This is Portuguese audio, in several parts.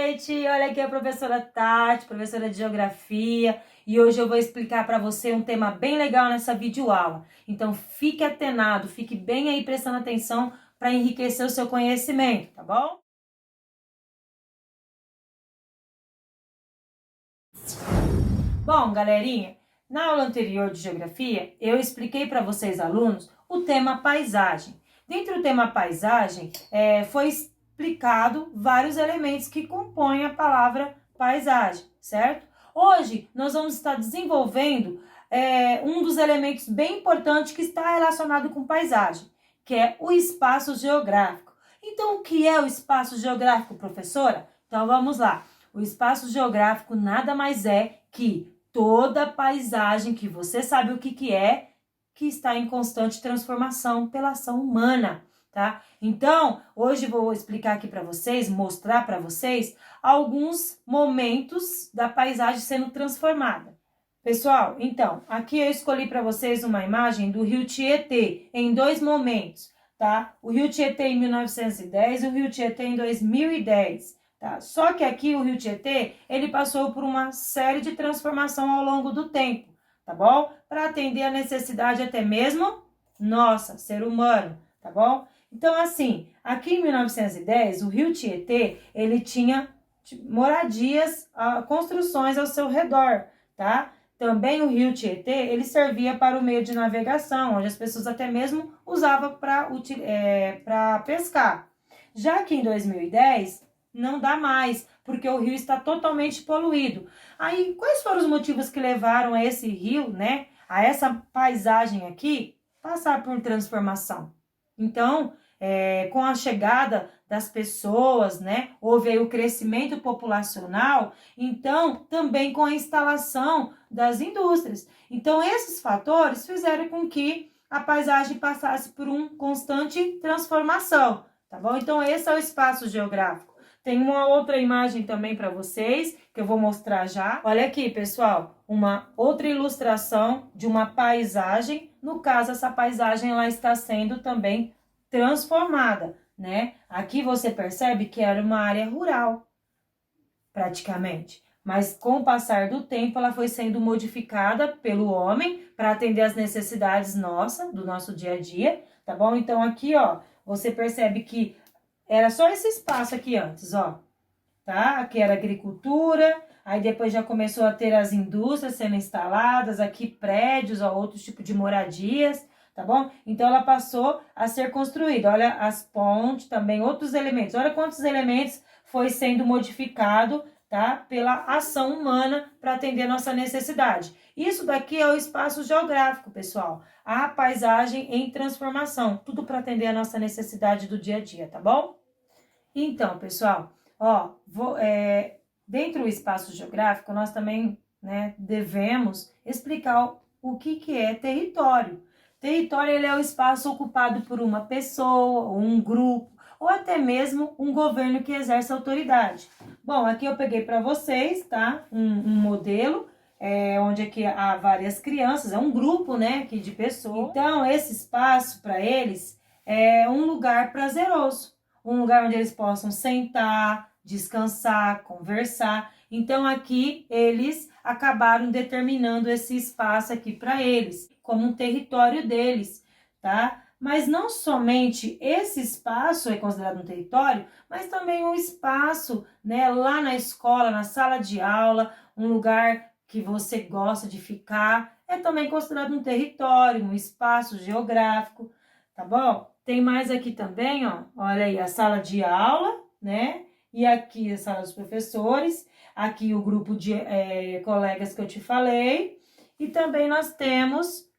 gente! Olha aqui a professora Tati, professora de Geografia, e hoje eu vou explicar para você um tema bem legal nessa videoaula. Então fique atenado, fique bem aí prestando atenção para enriquecer o seu conhecimento, tá bom? Bom, galerinha, na aula anterior de Geografia, eu expliquei para vocês, alunos, o tema paisagem. Dentro do tema paisagem, foi explicado vários elementos que compõem a palavra paisagem, certo? Hoje, nós vamos estar desenvolvendo um dos elementos bem importantes que está relacionado com paisagem, que é o espaço geográfico. Então, o que é o espaço geográfico, professora? Então, vamos lá. O espaço geográfico nada mais é que toda paisagem que você sabe o que é, que está em constante transformação pela ação humana, tá? Então, hoje vou explicar aqui para vocês, mostrar para vocês alguns momentos da paisagem sendo transformada. Pessoal, então, aqui eu escolhi para vocês uma imagem do rio Tietê em dois momentos, tá? O rio Tietê em 1910 e o rio Tietê em 2010. Tá? Só que aqui o rio Tietê, ele passou por uma série de transformação ao longo do tempo, tá bom? Para atender a necessidade até mesmo nossa, ser humano, tá bom? Então, assim, aqui em 1910, o rio Tietê, ele tinha moradias, construções ao seu redor, tá? Também o rio Tietê, ele servia para o meio de navegação, onde as pessoas até mesmo usavam para pescar. Já que em 2010, não dá mais, porque o rio está totalmente poluído. Aí, quais foram os motivos que levaram a esse rio, né, a essa paisagem aqui, passar por transformação? Então, com a chegada das pessoas, né, houve aí o crescimento populacional, então, também com a instalação das indústrias. Então, esses fatores fizeram com que a paisagem passasse por uma constante transformação, tá bom? Então, esse é o espaço geográfico. Tem uma outra imagem também para vocês, que eu vou mostrar já. Olha aqui, pessoal, uma outra ilustração de uma paisagem. No caso, essa paisagem ela está sendo também transformada, né? Aqui você percebe que era uma área rural, praticamente. Mas com o passar do tempo, ela foi sendo modificada pelo homem para atender às necessidades do nosso dia a dia, tá bom? Então, aqui, ó, você percebe que era só esse espaço aqui antes, ó, tá? Aqui era agricultura, aí depois já começou a ter as indústrias sendo instaladas, aqui prédios, ó, outros tipos de moradias, tá bom? Então, ela passou a ser construída. Olha as pontes, também outros elementos. Olha quantos elementos foi sendo modificado, tá? Pela ação humana para atender a nossa necessidade. Isso daqui é o espaço geográfico, pessoal. A paisagem em transformação. Tudo para atender a nossa necessidade do dia a dia, tá bom? Então, pessoal, ó, dentro do espaço geográfico, nós também, né, devemos explicar o que é território. Território, ele é o espaço ocupado por uma pessoa, ou um grupo, ou até mesmo um governo que exerce autoridade. Bom, aqui eu peguei para vocês, tá, um modelo, onde aqui há várias crianças, é um grupo, né, aqui de pessoas. Então, esse espaço, para eles, é um lugar prazeroso. Um lugar onde eles possam sentar, descansar, conversar. Então, aqui, eles acabaram determinando esse espaço aqui para eles, como um território deles, tá? Mas não somente esse espaço é considerado um território, mas também um espaço, né, lá na escola, na sala de aula, um lugar que você gosta de ficar, é também considerado um território, um espaço geográfico, tá bom? Tem mais aqui também, ó, olha aí, a sala de aula, né? E aqui a sala dos professores, aqui o grupo de colegas que eu te falei. E também nós temos,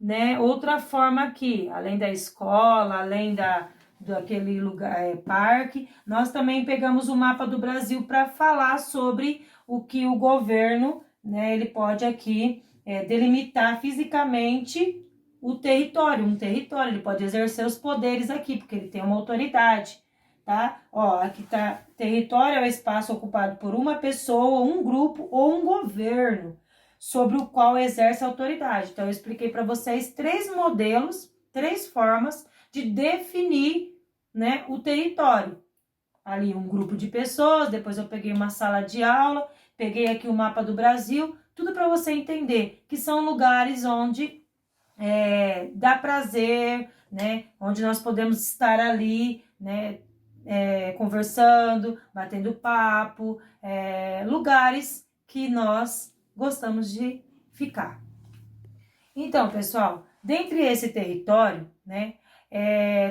né, outra forma aqui, além da escola, além daquele lugar, parque, nós também pegamos o mapa do Brasil para falar sobre o que o governo, né, ele pode aqui delimitar fisicamente o território, um território, ele pode exercer os poderes aqui, porque ele tem uma autoridade, tá? Ó, aqui tá, território é o espaço ocupado por uma pessoa, um grupo ou um governo, sobre o qual exerce autoridade. Então, eu expliquei para vocês 3 modelos, 3 formas de definir, né, o território. ali um grupo de pessoas, depois eu peguei uma sala de aula, peguei aqui o mapa do Brasil, tudo para você entender que são lugares onde dá prazer, né? Onde nós podemos estar ali, né? Conversando, batendo papo, lugares que nós gostamos de ficar. Então, pessoal, dentre esse território, né?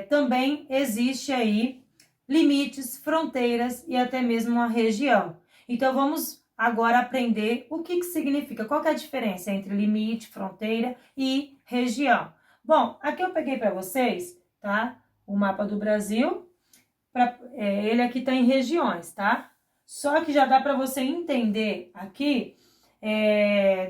Também existe aí limites, fronteiras e até mesmo uma região. Então, vamos agora aprender o que significa, qual que é a diferença entre limite, fronteira e região. Bom, aqui eu peguei para vocês, tá? O mapa do Brasil, ele aqui está em regiões, tá? Só que já dá para você entender aqui,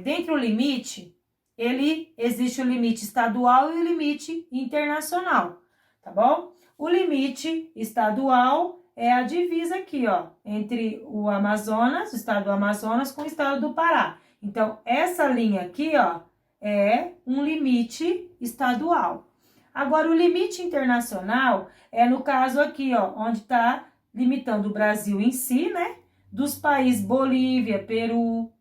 dentro do limite, existe o limite estadual e o limite internacional, tá bom? O limite estadual é a divisa aqui, ó, entre o Amazonas, o estado do Amazonas, com o estado do Pará. Então, essa linha aqui, ó, é um limite estadual. Agora, o limite internacional é no caso aqui, ó, onde está limitando o Brasil em si, né? Dos países Bolívia, Peru,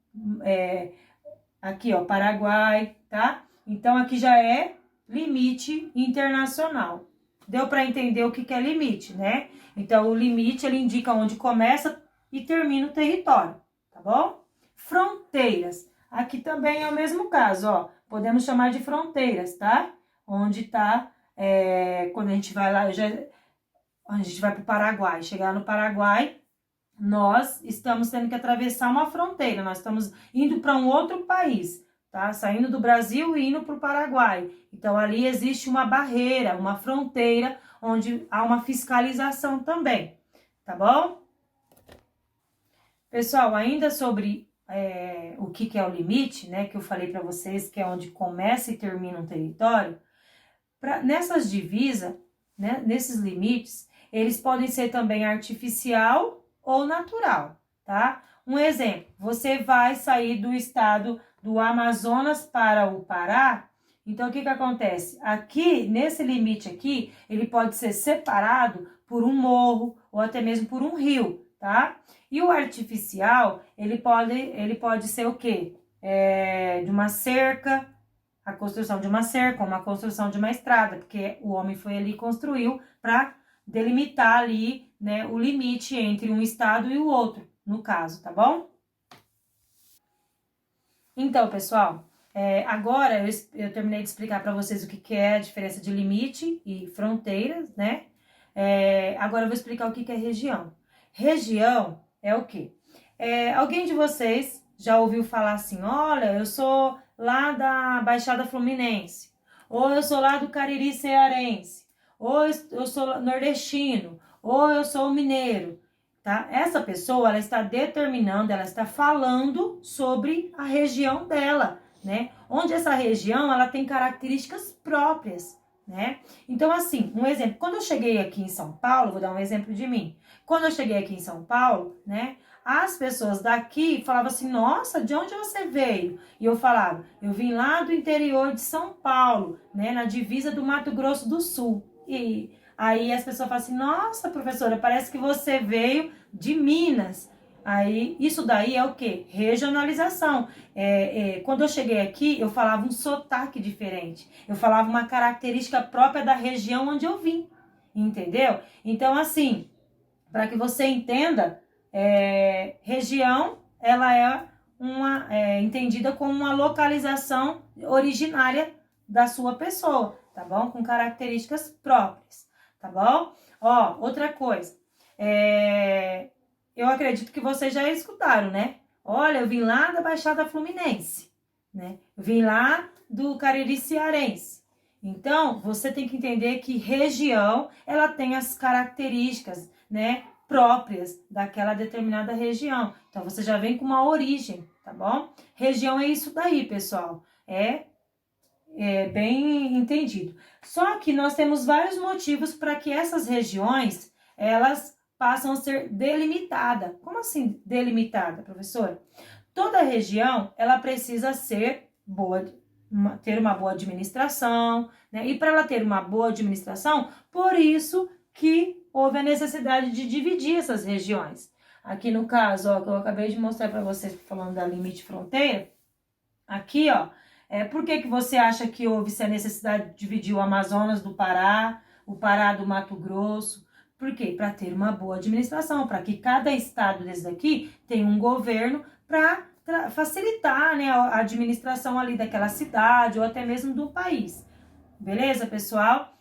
aqui, ó, Paraguai, tá? Então, aqui já é limite internacional. Deu para entender o que é limite, né? Então, o limite, ele indica onde começa e termina o território, tá bom? Fronteiras. Aqui também é o mesmo caso, ó. Podemos chamar de fronteiras, tá? Onde tá, quando a gente vai lá, a gente vai para o Paraguai. Chegar no Paraguai, nós estamos tendo que atravessar uma fronteira. Nós estamos indo para um outro país, tá? Saindo do Brasil e indo para o Paraguai. Então, ali existe uma barreira, uma fronteira, onde há uma fiscalização também, tá bom? Pessoal, ainda sobre o que é o limite, né? Que eu falei para vocês, que é onde começa e termina um território. Nessas divisas, né, nesses limites, eles podem ser também artificial ou natural, tá? Um exemplo, você vai sair do estado do Amazonas para o Pará, então o que acontece? Aqui, nesse limite aqui, ele pode ser separado por um morro ou até mesmo por um rio, tá? E o artificial, ele pode ser o quê? De uma cerca, a construção de uma cerca, uma construção de uma estrada, porque o homem foi ali e construiu para delimitar ali, né, o limite entre um estado e o outro, no caso, tá bom? Então, pessoal, agora eu terminei de explicar para vocês o que é a diferença de limite e fronteiras, né? Agora eu vou explicar o que é região. Região é o quê? Alguém de vocês já ouviu falar assim, olha, eu sou lá da Baixada Fluminense, ou eu sou lá do Cariri Cearense, ou eu sou nordestino, ou eu sou mineiro, tá? Essa pessoa, ela está determinando, ela está falando sobre a região dela, né? Onde essa região, ela tem características próprias, né? Então, assim, um exemplo, quando eu cheguei aqui em São Paulo, vou dar um exemplo de mim. Quando eu cheguei aqui em São Paulo, né? As pessoas daqui falavam assim, nossa, de onde você veio? E eu falava, eu vim lá do interior de São Paulo, né? Na divisa do Mato Grosso do Sul. E aí as pessoas falam assim, nossa, professora, parece que você veio de Minas. Aí, isso daí é o quê? Regionalização. Quando eu cheguei aqui, eu falava um sotaque diferente. Eu falava uma característica própria da região onde eu vim. Entendeu? Então, assim, para que você entenda, região, ela é entendida como uma localização originária da sua pessoa, tá bom? Com características próprias, tá bom? Ó, outra coisa, eu acredito que vocês já escutaram, né? Olha, eu vim lá da Baixada Fluminense, né? Eu vim lá do Cariri Cearense. Então, você tem que entender que região, ela tem as características, né, próprias daquela determinada região. Então, você já vem com uma origem, tá bom? Região é isso daí, pessoal. É bem entendido. Só que nós temos vários motivos para que essas regiões, elas passam a ser delimitadas. Como assim delimitada, professora? Toda região, ela precisa ser ter uma boa administração, né? E para ela ter uma boa administração, por isso que houve a necessidade de dividir essas regiões. Aqui no caso, ó, que eu acabei de mostrar para vocês, falando da limite fronteira, aqui, ó, por que você acha que houve-se a necessidade de dividir o Amazonas do Pará, o Pará do Mato Grosso? Por quê? Para ter uma boa administração, para que cada estado desse daqui tenha um governo para facilitar, né, a administração ali daquela cidade ou até mesmo do país. Beleza, pessoal?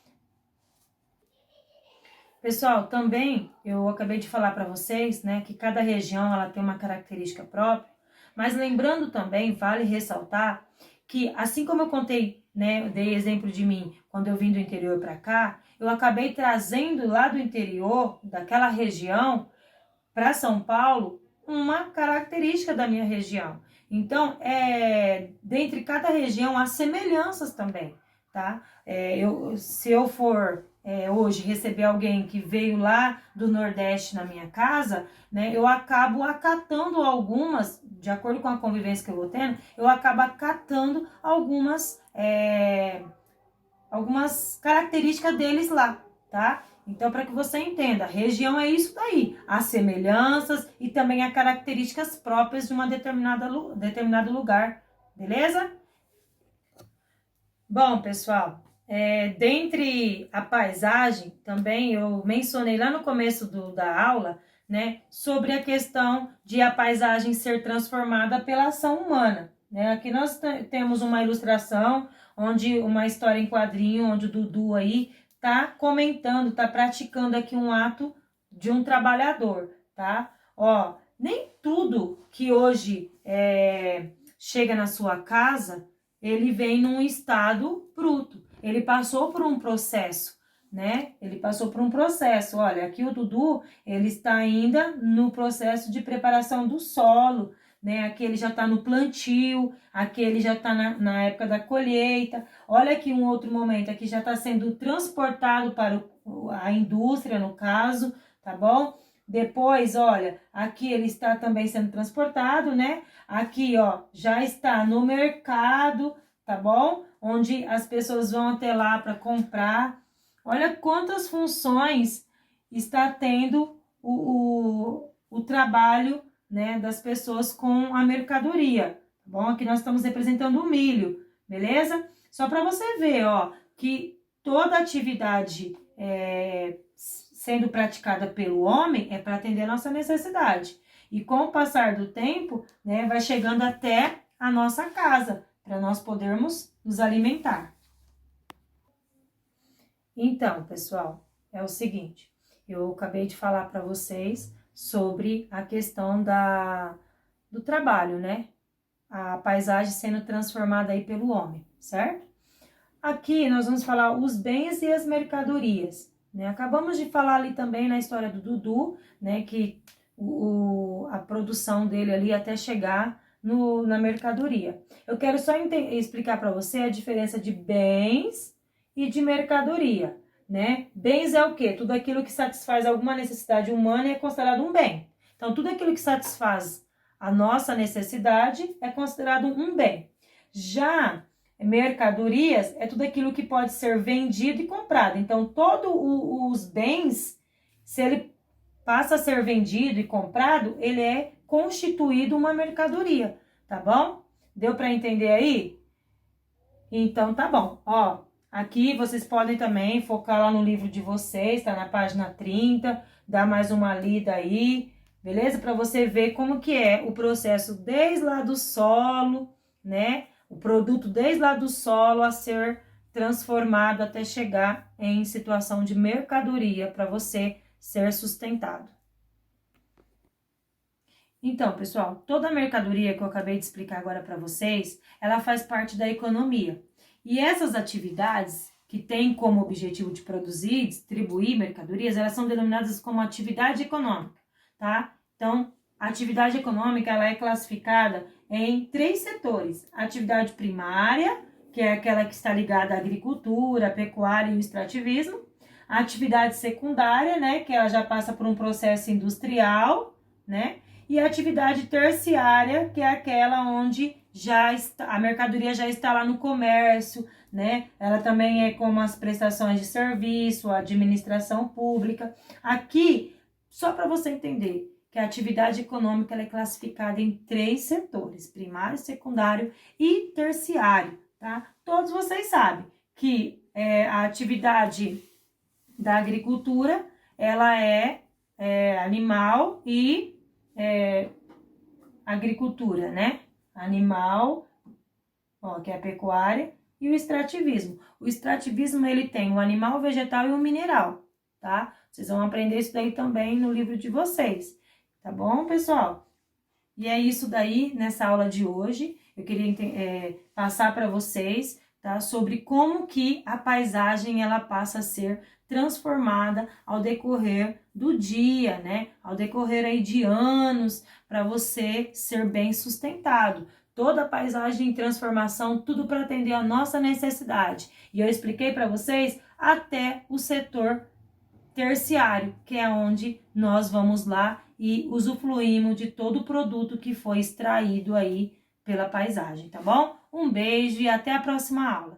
Pessoal, também eu acabei de falar para vocês, né, que cada região ela tem uma característica própria, mas lembrando também, vale ressaltar que assim como eu contei, né, eu dei exemplo de mim quando eu vim do interior para cá, eu acabei trazendo lá do interior, daquela região, para São Paulo, uma característica da minha região. Então, dentre cada região, há semelhanças também, tá? Se eu for hoje receber alguém que veio lá do Nordeste na minha casa, né, eu acabo acatando algumas, de acordo com a convivência que eu vou tendo, eu acabo acatando algumas características deles lá, tá? Então, para que você entenda, região é isso daí, as semelhanças e também as características próprias de uma determinado lugar, beleza? Bom, pessoal, dentre a paisagem, também eu mencionei lá no começo da aula, né, sobre a questão de a paisagem ser transformada pela ação humana, né? Aqui nós temos uma ilustração, onde uma história em quadrinho, onde o Dudu aí tá comentando, tá praticando aqui um ato de um trabalhador, tá? Ó, nem tudo que hoje chega na sua casa, ele vem num estado bruto. Ele passou por um processo, né? Ele passou por um processo. Olha, aqui o Dudu, ele está ainda no processo de preparação do solo, né? Aqui ele já está no plantio, aqui ele já está na época da colheita. Olha aqui um outro momento, aqui já está sendo transportado para a indústria, no caso, tá bom? Depois, olha, aqui ele está também sendo transportado, né? Aqui, ó, já está no mercado, tá bom? Onde as pessoas vão até lá para comprar. Olha quantas funções está tendo o trabalho, né, das pessoas com a mercadoria, tá bom? Aqui nós estamos representando o milho, beleza? Só para você ver, ó, que toda atividade sendo praticada pelo homem é para atender a nossa necessidade. E com o passar do tempo, né, vai chegando até a nossa casa, para nós podermos nos alimentar. Então, pessoal, é o seguinte, eu acabei de falar para vocês sobre a questão do trabalho, né? A paisagem sendo transformada aí pelo homem, certo? Aqui nós vamos falar os bens e as mercadorias, né? Acabamos de falar ali também na história do Dudu, né? Que a produção dele ali até chegar na mercadoria. Eu quero só explicar para você a diferença de bens e de mercadoria, né? Bens é o quê? Tudo aquilo que satisfaz alguma necessidade humana é considerado um bem. Então, tudo aquilo que satisfaz a nossa necessidade é considerado um bem. Já mercadorias é tudo aquilo que pode ser vendido e comprado. Então, todos os bens, se ele passa a ser vendido e comprado, ele é constituído uma mercadoria, tá bom? Deu para entender aí? Então, tá bom. Ó, aqui vocês podem também focar lá no livro de vocês, tá na página 30, dá mais uma lida aí, beleza? Para você ver como que é o processo desde lá do solo, né? O produto desde lá do solo a ser transformado até chegar em situação de mercadoria para você ser sustentado. Então, pessoal, toda a mercadoria que eu acabei de explicar agora para vocês, ela faz parte da economia. E essas atividades que têm como objetivo de produzir e distribuir mercadorias, elas são denominadas como atividade econômica, tá? Então, a atividade econômica, ela é classificada em 3 setores. A atividade primária, que é aquela que está ligada à agricultura, à pecuária e ao extrativismo. A atividade secundária, né, que ela já passa por um processo industrial, né? E a atividade terciária, que é aquela onde a mercadoria já está lá no comércio, né? Ela também é como as prestações de serviço, a administração pública. Aqui, só para você entender, que a atividade econômica ela é classificada em 3 setores, primário, secundário e terciário, tá? Todos vocês sabem que a atividade da agricultura, ela é animal e agricultura, né? Animal, ó, que é a pecuária, e o extrativismo. O extrativismo, ele tem o animal, o vegetal e o mineral, tá? Vocês vão aprender isso daí também no livro de vocês, tá bom, pessoal? E é isso daí nessa aula de hoje. Eu queria passar para vocês, tá? Sobre como que a paisagem, ela passa a ser transformada ao decorrer do dia, né? Ao decorrer aí de anos, para você ser bem sustentado. Toda a paisagem em transformação, tudo para atender a nossa necessidade. E eu expliquei para vocês até o setor terciário, que é onde nós vamos lá e usufruímos de todo o produto que foi extraído aí pela paisagem, tá bom? Um beijo e até a próxima aula.